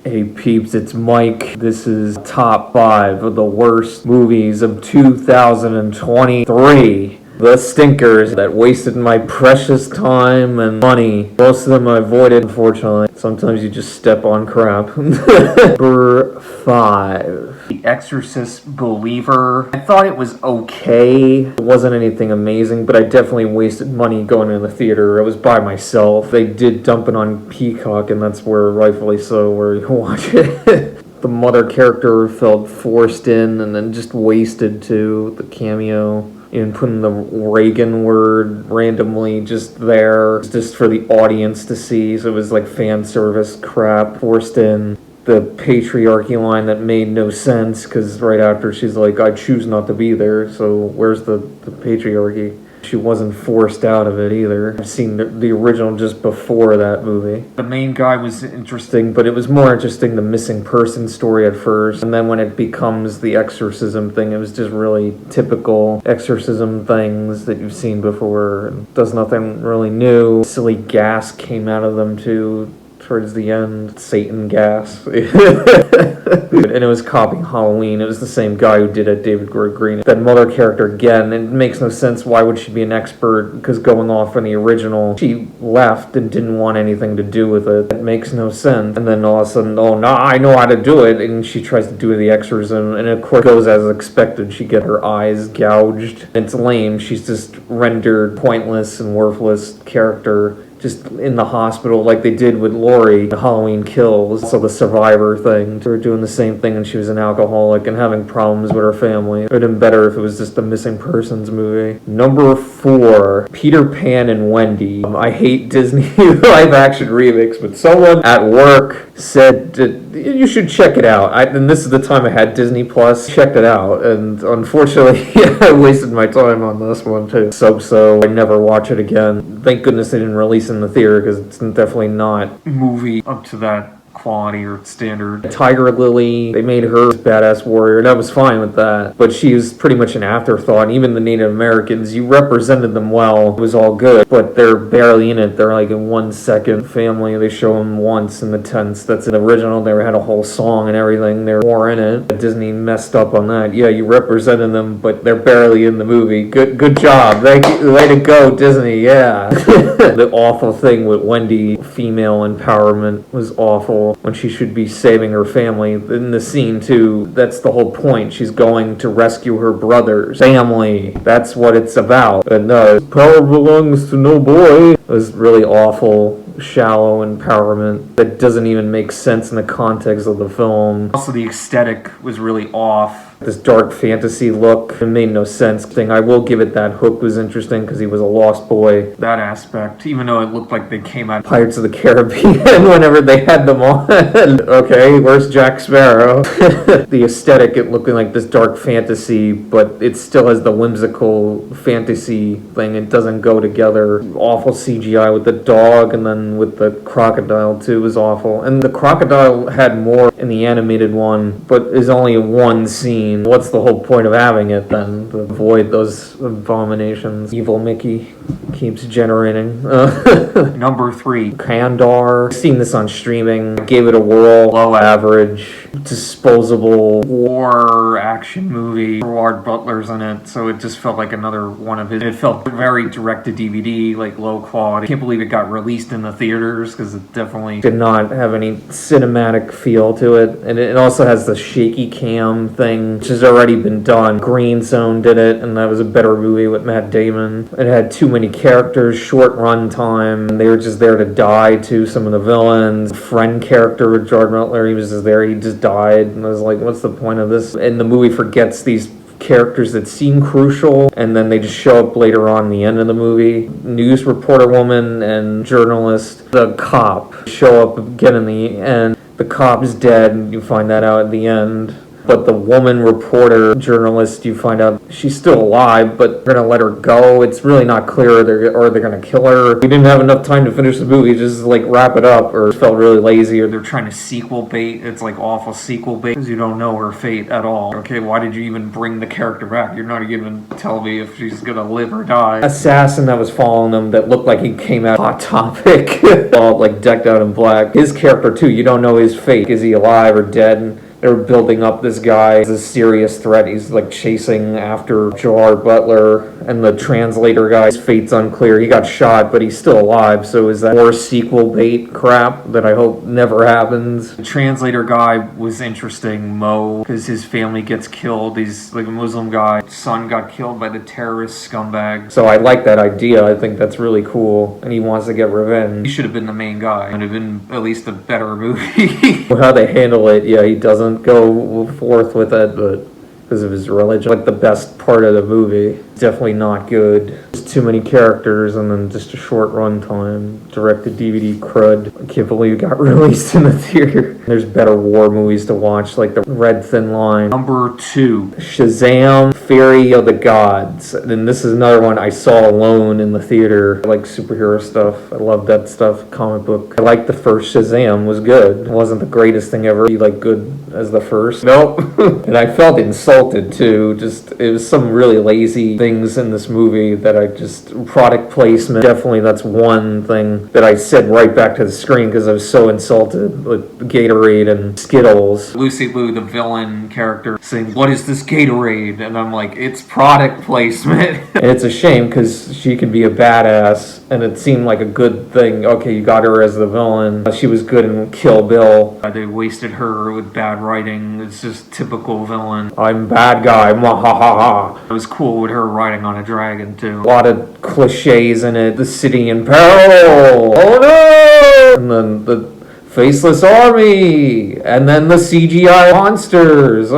Hey peeps, it's Mike. This is top 5 of the worst movies of 2023. The stinkers that wasted my precious time and money. Most of them I avoided, unfortunately. Sometimes you just step on crap. Number 5. The Exorcist Believer. I thought it was okay. It wasn't anything amazing, but I definitely wasted money going to the theater. I was by myself. They did dump it on Peacock, and that's where, rightfully so, where you watch it. The mother character felt forced in and then just wasted too. The cameo. And putting the Reagan word randomly just there, just for the audience to see. So it was like fan service crap forced in. The patriarchy line that made no sense, because right after she's like, I choose not to be there, so where's the patriarchy? She wasn't forced out of it either. I've seen the original just before that movie. The main guy was interesting, but it was more interesting the missing person story at first. And then when it becomes the exorcism thing, it was just really typical exorcism things that you've seen before. It does nothing really new. Silly gas came out of them too. Towards the end, Satan gas. And it was copying Halloween. It was the same guy who did it, David Gordon Green. That mother character, again, it makes no sense. Why would she be an expert? Because going off on the original, she left and didn't want anything to do with it. It makes no sense. And then all of a sudden, oh, no, I know how to do it. And she tries to do the exorcism. And of course, it goes as expected. She get her eyes gouged. It's lame. She's just rendered pointless and worthless character. Just in the hospital like they did with Laurie, the Halloween Kills, so the survivor thing. They were doing the same thing and she was an alcoholic and having problems with her family. It would have been better if it was just a missing persons movie. Number 4, Peter Pan and Wendy. I hate Disney live action remakes, but someone at work said you should check it out. And this is the time I had Disney Plus. Checked it out, and unfortunately, I wasted my time on this one too. So I never watch it again. Thank goodness they didn't release in the theater, because it's definitely not movie up to that quality or standard. Tiger Lily, they made her a badass warrior, and I was fine with that, but she was pretty much an afterthought. And even the Native Americans, you represented them well, it was all good, but they're barely in it. They're like in 1 second family. They show them once in the tents. That's an original. They had a whole song and everything. They're more in it. Disney messed up on that. Yeah, you represented them, but they're barely in the movie. Good job. Way to go, Disney. Yeah. The awful thing with Wendy, female empowerment, was awful. When she should be saving her family. In the scene too, that's the whole point. She's going to rescue her brother's family. That's what it's about. And power belongs to no boy. It was really awful, shallow empowerment that doesn't even make sense in the context of the film. Also, the aesthetic was really off. This dark fantasy look, it made no sense. I will give it that. Hook was interesting because he was a lost boy. That aspect, even though it looked like they came out Pirates of the Caribbean whenever they had them on. Okay, where's Jack Sparrow? The aesthetic, it looking like this dark fantasy, but it still has the whimsical fantasy thing. It doesn't go together. Awful CGI with the dog, and then with the crocodile too was awful. And the crocodile had more in the animated one, but is only in one scene. What's the whole point of having it then? To avoid those abominations Evil Mickey keeps generating. Number 3, Kandar. I've seen this on streaming. Gave it a whirl. Low average. Disposable war action movie. Gerard Butler's in it, so it just felt like another one of his. It felt very direct to DVD, like low quality. I can't believe it got released in the theaters, because it definitely did not have any cinematic feel to it. And it also has the shaky cam thing, which has already been done. Green Zone did it, and that was a better movie with Matt Damon. It had too many characters, short run time, and they were just there to die too, some of the villains. Friend character with Gerard Butler, he was just there, he just died, and I was like, what's the point of this? And the movie forgets these characters that seem crucial, and then they just show up later on in the end of the movie. News reporter woman and journalist. The cop show up again in the end. The cop is dead, and you find that out at the end. But the woman reporter, journalist, you find out she's still alive, but they're gonna let her go. It's really not clear, or they're gonna kill her. We didn't have enough time to finish the movie, just like wrap it up, or it felt really lazy, or they're trying to sequel bait. It's like awful sequel bait, because you don't know her fate at all. Okay, why did you even bring the character back? You're not even telling me if she's gonna live or die. Assassin that was following them that looked like he came out of Hot Topic, all like decked out in black. His character too, you don't know his fate. Is he alive or dead? They're building up this guy as a serious threat. He's like chasing after Gerard Butler, and the translator guy's fate's unclear. He got shot, but he's still alive. So is that more sequel bait crap that I hope never happens? The translator guy was interesting, Mo, because his family gets killed. He's like a Muslim guy. His son got killed by the terrorist scumbag. So I like that idea. I think that's really cool. And he wants to get revenge. He should have been the main guy. It would have been at least a better movie. How they handle it, yeah, he doesn't go forth with it, but because of his religion, like the best part of the movie, definitely not good. There's too many characters, and then just a short runtime. Direct-to-DVD crud. I can't believe it got released in the theater. There's better war movies to watch, like The Red Thin Line. Number 2, Shazam! Fury of the Gods. And this is another one I saw alone in the theater. I like superhero stuff. I love that stuff. Comic book. I like the first Shazam. Was good. It wasn't the greatest thing ever. Be like good as the first. Nope. And I felt insulted too. Just, it was some really lazy things in this movie that I just, product placement. Definitely that's one thing that I said right back to the screen because I was so insulted. Like Gatorade and Skittles. Lucy Liu, the villain character, saying, "What is this Gatorade?" And I'm like, it's product placement. And it's a shame because she could be a badass, and it seemed like a good thing. Okay, you got her as the villain. She was good in Kill Bill. They wasted her with bad writing. It's just typical villain. I'm bad guy. Mwahaha. It was cool with her riding on a dragon too. A lot of cliches in it. The city in peril. Oh no! And then the Faceless Army, and then the CGI monsters.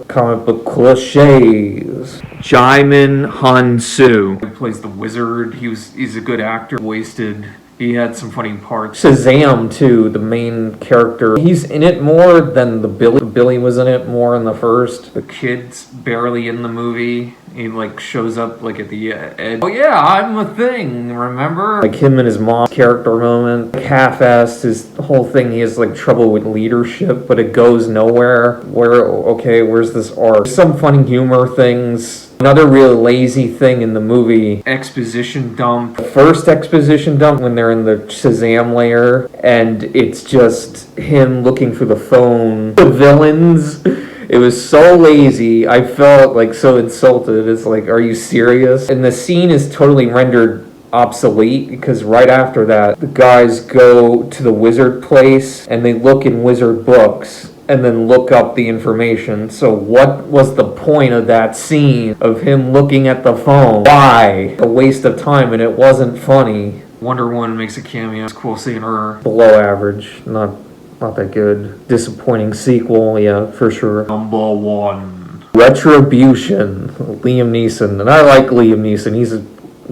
Comic book cliches. Jaimin Hansu. He plays the wizard. He's a good actor. Wasted. He had some funny parts. Shazam too, the main character. He's in it more than the Billy. Billy was in it more in the first. The kid's barely in the movie. He like shows up like at the end. Oh yeah, I'm a thing, remember? Like him and his mom character moment. Like half-assed his whole thing. He has like trouble with leadership, but it goes nowhere. Where's this arc? Some funny humor things. Another really lazy thing in the movie, exposition dump. First exposition dump when they're in the Shazam lair, and it's just him looking for the phone. The villains. It was so lazy. I felt like so insulted. It's like, are you serious? And the scene is totally rendered obsolete because right after that, the guys go to the wizard place and they look in wizard books and then look up the information. So what was the point of that scene of him looking at the phone? Why? A waste of time, and it wasn't funny. Wonder Woman makes a cameo. It's cool seeing her. Below average. Not that good. Disappointing sequel, yeah, for sure. Number 1. Retribution. Liam Neeson. And I like Liam Neeson. He's a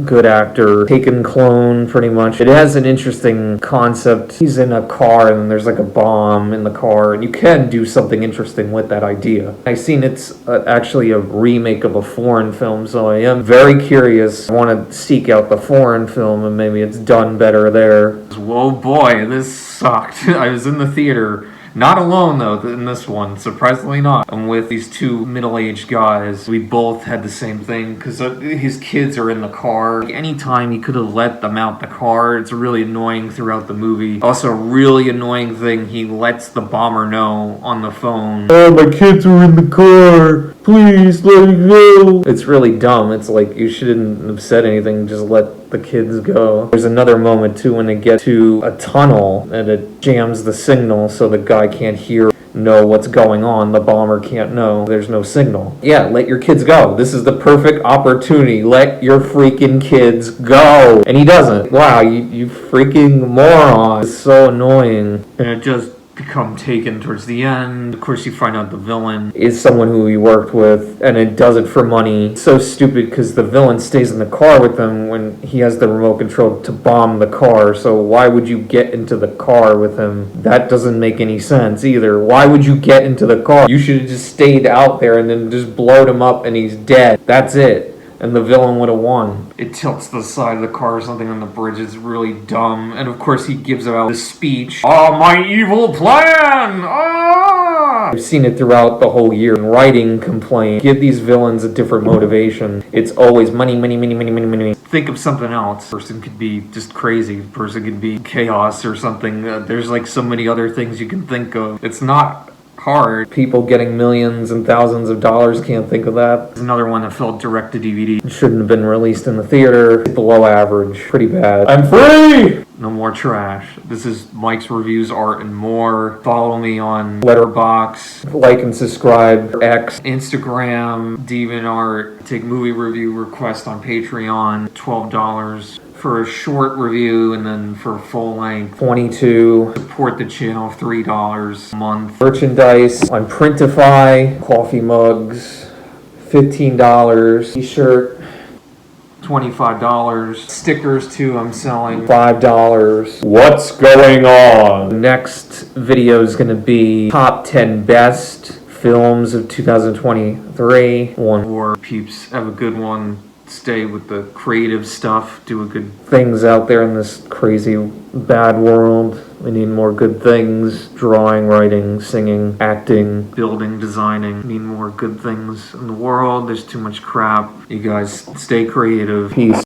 good actor. Taken clone, pretty much. It has an interesting concept. He's in a car and there's like a bomb in the car, and you can do something interesting with that idea. I've seen it's actually a remake of a foreign film, so I am very curious. I want to seek out the foreign film and maybe it's done better there. Whoa boy, this sucked. I was in the theater. Not alone, though, in this one. Surprisingly not. I'm with these two middle-aged guys. We both had the same thing, because his kids are in the car. Anytime he could have let them out the car, it's really annoying throughout the movie. Also, a really annoying thing, he lets the bomber know on the phone. Oh, my kids are in the car. Please, let me go. It's really dumb. It's like, you shouldn't have said anything. Just let the kids go. There's another moment, too, when they get to a tunnel, and it jams the signal so the guy can't know what's going on. The bomber can't know. There's no signal. Yeah, let your kids go. This is the perfect opportunity. Let your freaking kids go. And he doesn't. Wow, you freaking moron. It's so annoying. And it just become taken towards the end. Of course, you find out the villain is someone who he worked with, and it does it for money. It's so stupid because the villain stays in the car with him when he has the remote control to bomb the car. So why would you get into the car with him? That doesn't make any sense either. Why would you get into the car? You should have just stayed out there and then just blowed him up and he's dead. That's it. And the villain would have won. It tilts the side of the car or something on the bridge. It's really dumb. And of course he gives out this speech. Oh, my evil plan! Ah! I've seen it throughout the whole year. Writing complaint. Give these villains a different motivation. It's always money, money, money, money, money, money. Think of something else. Person could be just crazy. Person could be chaos or something. There's like so many other things you can think of. It's not hard. People getting millions and thousands of dollars can't think of that. There's another one that fell direct to DVD. It shouldn't have been released in the theater. Below average. Pretty bad. I'm free! No more trash. This is Mike's Reviews, Art, and More. Follow me on Letterboxd. Like and subscribe. X, Instagram, DeviantArt. Take movie review requests on Patreon. $12 for a short review, and then for a full length, $22. Support the channel, $3 a month. Merchandise on Printify, coffee mugs, $15. T-shirt, $25. Stickers too, I'm selling $5. What's going on? Next video is gonna be top 10 best films of 2023. One more peeps. Have a good one. Stay with the creative stuff, do a good things out there in this crazy bad world. We need more good things. Drawing, writing, singing, acting, building, designing. We need more good things in the world. There's too much crap. You guys stay creative. Peace.